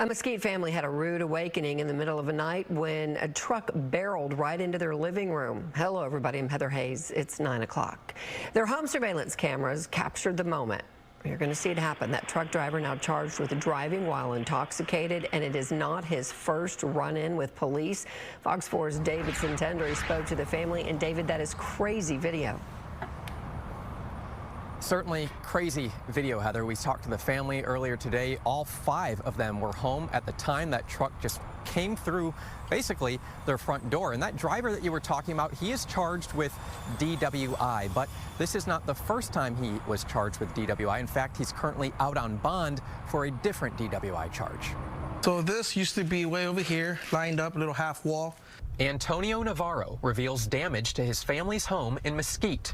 A Mesquite family had a rude awakening in the middle of the night when a truck barreled right into their living room. Hello, everybody. I'm Heather Hayes. It's 9 o'clock. Their home surveillance cameras captured the moment. You're going to see it happen. That truck driver now charged with driving while intoxicated, and it is not his first run-in with police. Fox 4's David Sintendry spoke to the family, and David, that is crazy video. Certainly crazy video, Heather. We talked to the family earlier today. All 5 of them were home at the time that truck just came through basically their front door. And that driver that you were talking about, he is charged with DWI, but this is not the first time he was charged with DWI. In fact, he's currently out on bond for a different DWI charge. So this used to be way over here, lined up, a little half wall. Antonio Navarro reveals damage to his family's home in Mesquite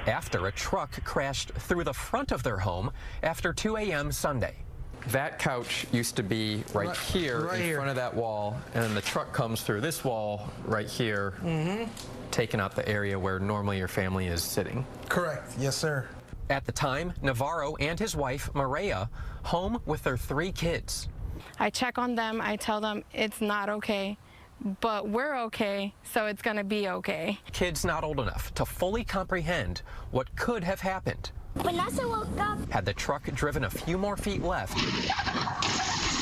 after a truck crashed through the front of their home after 2 a.m. Sunday. That couch used to be right here in front of that wall, and then the truck comes through this wall right here, taking out the area where normally your family is sitting. Correct. Yes, sir. At the time, Navarro and his wife, Maria, home with their 3 kids. I check on them. I tell them it's not okay, but we're okay, so it's going to be okay. Kids not old enough to fully comprehend what could have happened. Vanessa woke up. Had the truck driven a few more feet left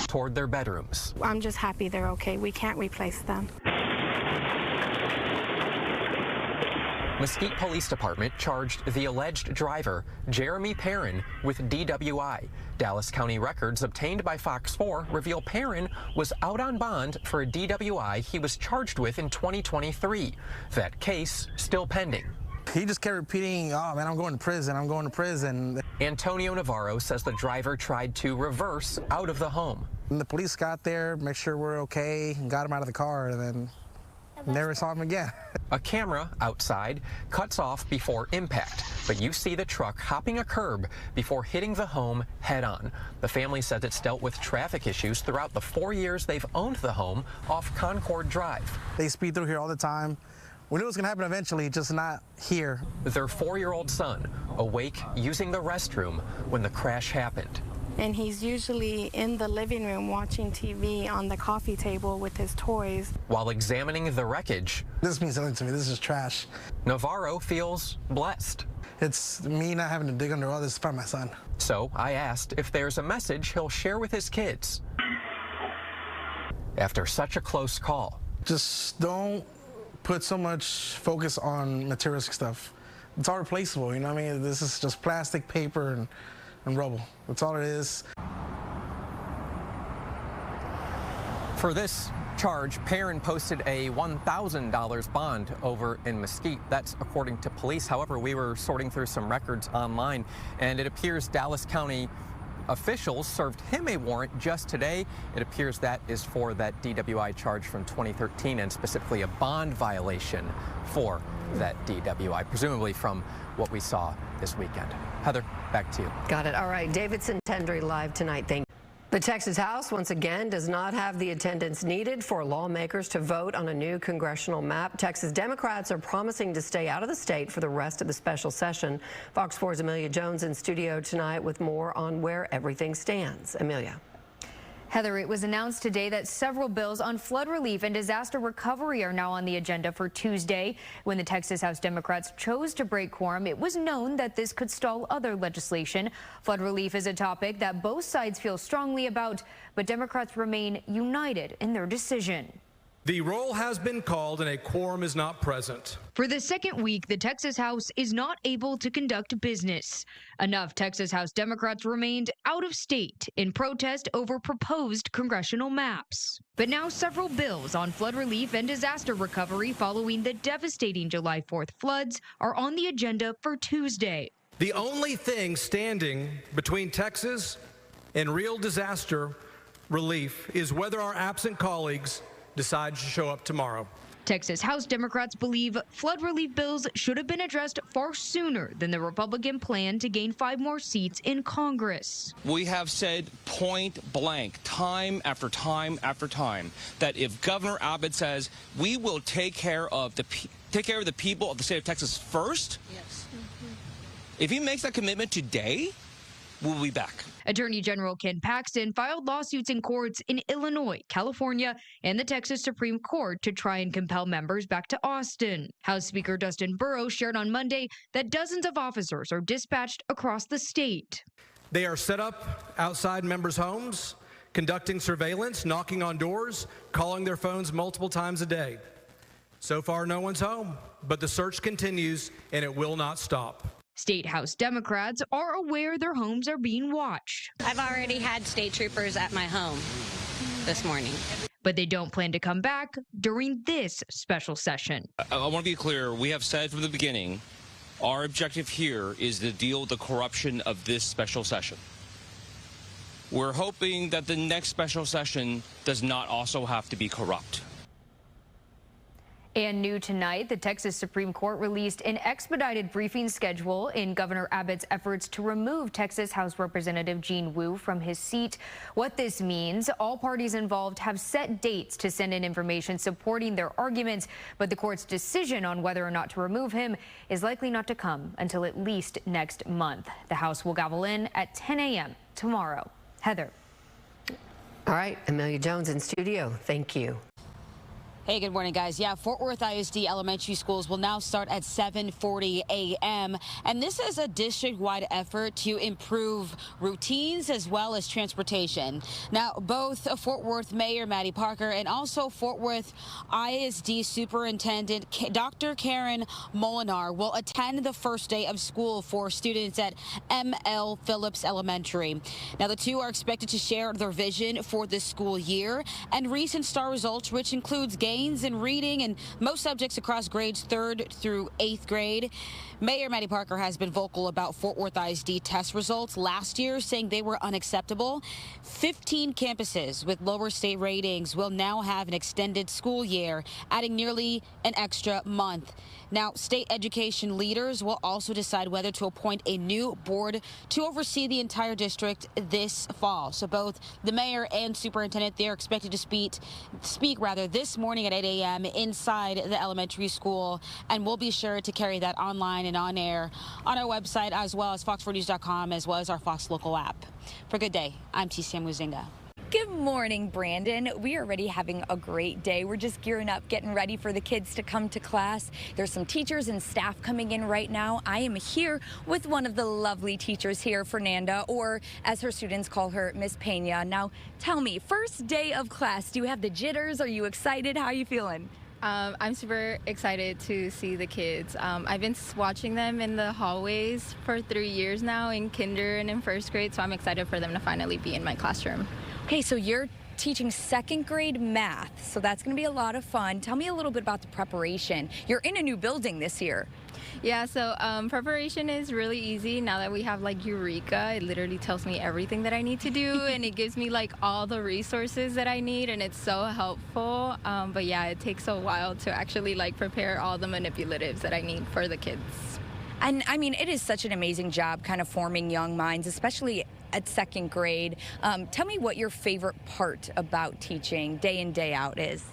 toward their bedrooms. I'm just happy they're okay. We can't replace them. Mesquite Police Department charged the alleged driver, Jeremy Perrin, with DWI. Dallas County records obtained by Fox 4 reveal Perrin was out on bond for a DWI he was charged with in 2023. That case still pending. He just kept repeating, oh man, I'm going to prison, I'm going to prison. Antonio Navarro says the driver tried to reverse out of the home. And the police got there, make sure we're okay, and got him out of the car, and then never saw him again. A camera outside cuts off before impact, but you see the truck hopping a curb before hitting the home head-on. The family says it's dealt with traffic issues throughout the 4 years they've owned the home off Concord Drive. They speed through here all the time. We knew it was going to happen eventually, just not here. Their 4-year-old son awake using the restroom when the crash happened. And he's usually in the living room watching TV on the coffee table with his toys. While examining the wreckage, this means something to me. This is trash. Navarro feels blessed. It's me not having to dig under all this to find my son. So I asked if there's a message he'll share with his kids after such a close call. Just don't put so much focus on materialistic stuff. It's all replaceable, you know what I mean? This is just plastic, paper, and rubble. That's all it is. For this charge, Perrin posted a $1,000 bond over in Mesquite. That's according to police. However, we were sorting through some records online, and it appears Dallas County officials served him a warrant just today. It appears that is for that DWI charge from 2013, and specifically a bond violation for that DWI, presumably from what we saw this weekend. Heather, back to you. Got it. All right. David Sintendry live tonight. Thank you. The Texas House, once again, does not have the attendance needed for lawmakers to vote on a new congressional map. Texas Democrats are promising to stay out of the state for the rest of the special session. Fox 4's Amelia Jones in studio tonight with more on where everything stands. Amelia. Heather, it was announced today that several bills on flood relief and disaster recovery are now on the agenda for Tuesday. When the Texas House Democrats chose to break quorum, it was known that this could stall other legislation. Flood relief is a topic that both sides feel strongly about, but Democrats remain united in their decision. The roll has been called and a quorum is not present. For the second week, the Texas House is not able to conduct business. Enough Texas House Democrats remained out of state in protest over proposed congressional maps. But now several bills on flood relief and disaster recovery following the devastating July 4th floods are on the agenda for Tuesday. The only thing standing between Texas and real disaster relief is whether our absent colleagues decide to show up tomorrow. Texas House Democrats believe flood relief bills should have been addressed far sooner than the Republican plan to gain 5 more seats in Congress. We have said point blank, time after time after time, that if Governor Abbott says we will take care of the people of the state of Texas first, if he makes that commitment today, We'll be back. Attorney General Ken Paxton filed lawsuits in courts in Illinois, California, and the Texas Supreme Court to try and compel members back to Austin. House Speaker Dustin Burrows shared on Monday that dozens of officers are dispatched across the state. They are set up outside members' homes, conducting surveillance, knocking on doors, calling their phones multiple times a day. So far, no one's home, but the search continues and it will not stop. State House Democrats are aware their homes are being watched. I've already had state troopers at my home this morning. But they don't plan to come back during this special session. I want to be clear. We have said from the beginning, our objective here is to deal with the corruption of this special session. We're hoping that the next special session does not also have to be corrupt. And new tonight, the Texas Supreme Court released an expedited briefing schedule in Governor Abbott's efforts to remove Texas House Representative Gene Wu from his seat. What this means, all parties involved have set dates to send in information supporting their arguments, but the court's decision on whether or not to remove him is likely not to come until at least next month. The House will gavel in at 10 a.m. tomorrow. Heather. All right, Amelia Jones in studio. Thank you. Hey, good morning, guys. Yeah, Fort Worth ISD elementary schools will now start at 7:40 a.m. And this is a district-wide effort to improve routines as well as transportation. Now, both Fort Worth Mayor Maddie Parker and also Fort Worth ISD Superintendent Dr. Karen Molinar will attend the first day of school for students at M.L. Phillips Elementary. Now, the two are expected to share their vision for this school year and recent STAR results, which includes gains in reading and most subjects across grades 3rd through 8th grade. Mayor Maddie Parker has been vocal about Fort Worth ISD test results last year, saying they were unacceptable. 15 campuses with lower state ratings will now have an extended school year, adding nearly an extra month. Now, state education leaders will also decide whether to appoint a new board to oversee the entire district this fall. So both the mayor and superintendent, they're expected to speak this morning at 8 a.m. inside the elementary school, and we'll be sure to carry that online and on air on our website as well as fox4news.com as well as our Fox local app. For Good Day, I'm T.C. Muzinga. Good morning, Brandon. We are already having a great day. We're just gearing up, getting ready for the kids to come to class. There's some teachers and staff coming in right now. I am here with one of the lovely teachers here, Fernanda, or as her students call her, Miss Pena. Now, tell me, first day of class, do you have the jitters? Are you excited? How are you feeling? I'm super excited to see the kids. I've been watching them in the hallways for 3 years now in kinder and in first grade, so I'm excited for them to finally be in my classroom. Okay, so you're teaching 2nd grade math, so that's going to be a lot of fun. Tell me a little bit about the preparation. You're in a new building this year. Yeah, so preparation is really easy now that we have like Eureka. It literally tells me everything that I need to do and it gives me like all the resources that I need, and it's so helpful. But yeah, it takes a while to actually like prepare all the manipulatives that I need for the kids. And I mean, it is such an amazing job kind of forming young minds, especially at 2nd grade. Tell me what your favorite part about teaching day in, day out is.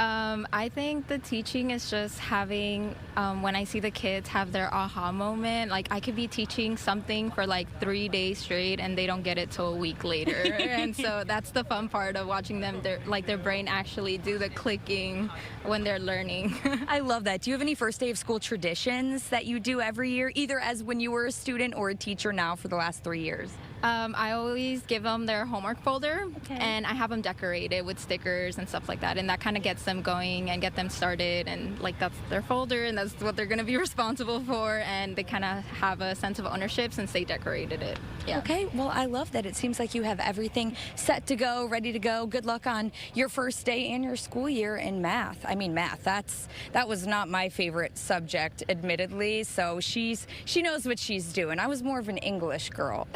I think the teaching is just having, when I see the kids have their aha moment, like I could be teaching something for like 3 days straight and they don't get it till a week later. And so that's the fun part of watching them, their brain actually do the clicking when they're learning. I love that. Do you have any first day of school traditions that you do every year, either as when you were a student or a teacher now for the last 3 years? I always give them their homework folder, and I have them decorated with stickers and stuff like that, and that kind of gets them going and get them started, and like that's their folder and that's what they're going to be responsible for, and they kind of have a sense of ownership since they decorated it. Yeah. Okay, well, I love that. It seems like you have everything set to go, ready to go. Good luck on your first day and your school year in math. I mean, math, that was not my favorite subject, admittedly, so she knows what she's doing. I was more of an English girl.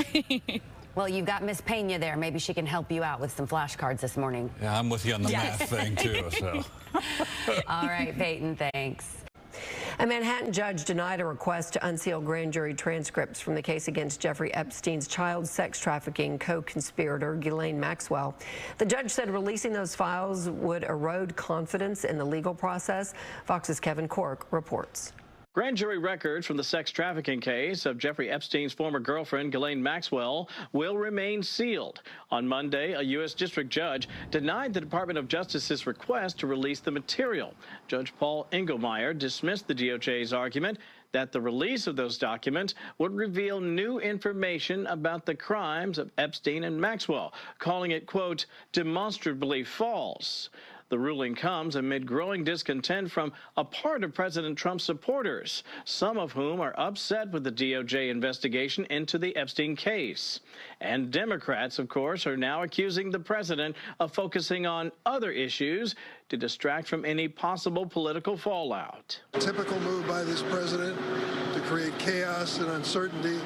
Well, you've got Miss Pena there. Maybe she can help you out with some flashcards this morning. Yeah, I'm with you on the math thing, too. So. All right, Peyton, thanks. A Manhattan judge denied a request to unseal grand jury transcripts from the case against Jeffrey Epstein's child sex trafficking co-conspirator, Ghislaine Maxwell. The judge said releasing those files would erode confidence in the legal process. Fox's Kevin Cork reports. Grand jury records from the sex trafficking case of Jeffrey Epstein's former girlfriend, Ghislaine Maxwell, will remain sealed. On Monday, a U.S. district judge denied the Department of Justice's request to release the material. Judge Paul Engelmeyer dismissed the DOJ's argument that the release of those documents would reveal new information about the crimes of Epstein and Maxwell, calling it, quote, demonstrably false. The ruling comes amid growing discontent from a part of President Trump's supporters, some of whom are upset with the DOJ investigation into the Epstein case. And Democrats, of course, are now accusing the president of focusing on other issues to distract from any possible political fallout. Typical move by this president to create chaos and uncertainty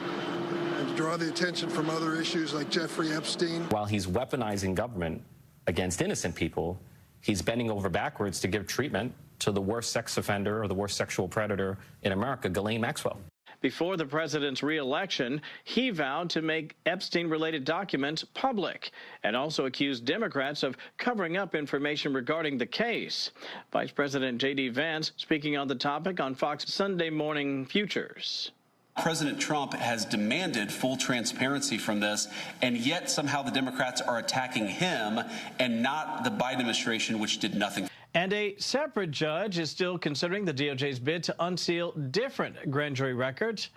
and to draw the attention from other issues like Jeffrey Epstein. While he's weaponizing government against innocent people, he's bending over backwards to give treatment to the worst sex offender or the worst sexual predator in America, Ghislaine Maxwell. Before the president's re-election, he vowed to make Epstein-related documents public and also accused Democrats of covering up information regarding the case. Vice President J.D. Vance speaking on the topic on Fox Sunday Morning Futures. President Trump has demanded full transparency from this, and yet somehow the Democrats are attacking him and not the Biden administration, which did nothing. And a separate judge is still considering the DOJ's bid to unseal different grand jury records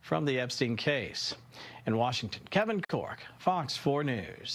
from the Epstein case. In Washington, Kevin Cork, Fox 4 News.